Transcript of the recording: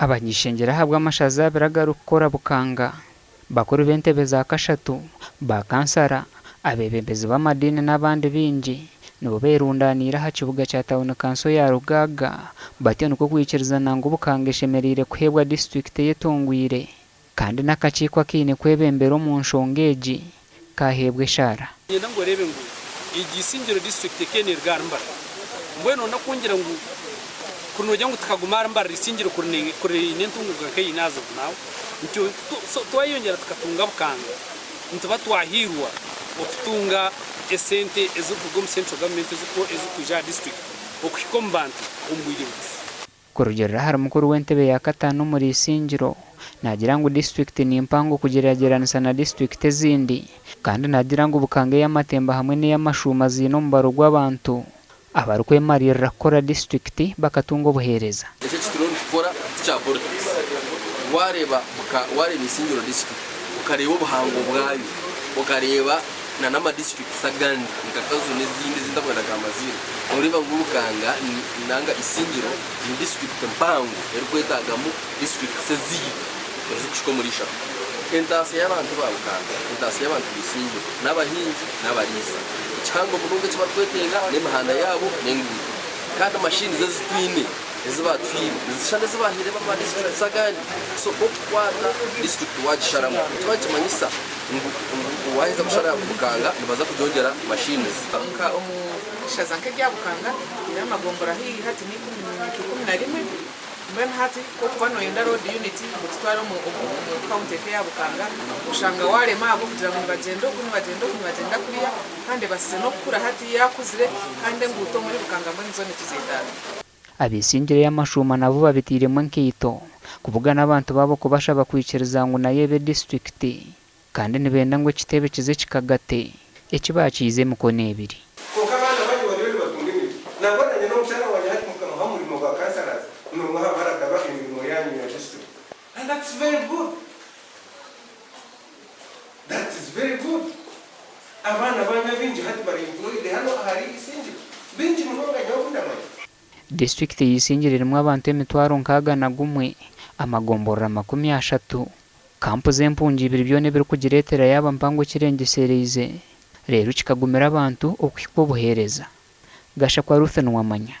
abanyishengera habwa amashaza biragaruka bukanga bakuru b'entebe za kashatu ba kansara abebembezi b'amadini n'abandi bingi nibo berundanira ha kibuga cya Town Council ya Rugaga batiyo nuko kwikiriza nango bukanga ishemerire kuhebwa district yetongwire kandi n'akakiko akine kwebembero mu nshongeji kahebwe shara yenda ngo rebe ngo igisingiro district kenir garmba mbweno nakongera ngo kunojya ngo tukagumara mbara risingiro kuri nentungu gakai nazo nawo nicyo twayongera tukatunga bukanga ntuba twahirwa okutunga esente ezukugom central government ezukuja district okukombantu ombwire kurugera hari mukuru w'entebe ya katanu muri isingiro nagira ngo district ni impango kugererageranisa na district ezindi kandi nagira ngo bukange y'amatemba hamwe n'iyamashuma zino mbaro rw'abantu abarukwemarira kora district bakatunga obuhereza ese kituroni gukora cya politics wareba isingiro district ukareba ubuhango bwayo ukareba na nama district sagandi nkakazo n'izindi zindabona kamazira ureba ngurukanga nanga isingiro ni district mpango erikwetagamo district seziyi ezikushikomurisha entasi y'abantu babukanga entasi y'abantu bisingiro n'abahinzi n'abarisa cyangwa burungu kibatwetenga n'imihanda yabo n'ingutu kandi mashini zazitwine ezibatwine zishane zibahire bama district sagandi so okwata district wajisharamo tubakimanyisa waheza kushara bukanga nibaza kujongera mashini ka shaza nke byabukanga iramagombora hi hati ni 11 mbena hati ko kwano yenda road unit gutwara mu county yabukanga ushanga wale mabo kugira ngo bagendo kuriya kandi basize no kura hati yakuzire kandi nguto muri bukanga mbona zone tuzitana abisingire y'amashuma nabo babitiremo nkito kuvuga n'abantu babo kubasha bakwikiriza ngo nayebe district kandi nibenda ngo kitebe kize kikagate ekibakize mukone ebiri koka bana bari bari batungimi nabonanye no mutara wa yati mukama hamurimo kwa kansara no muhabara baba imirimo yanyu ya district and that's very good, that is very good. Abana banya binji hati bari employed hano hari isingi binji muhonga nyakunda manje district yisingirimo abantu emitwaro nkaga na gumwe amagombora 30 kampu z'empungi ibiri byone biri kugiretera yaba mpango kirengesereze rero kikagumira abantu okwiko buhereza gasha kwa Ruth Nwamanya.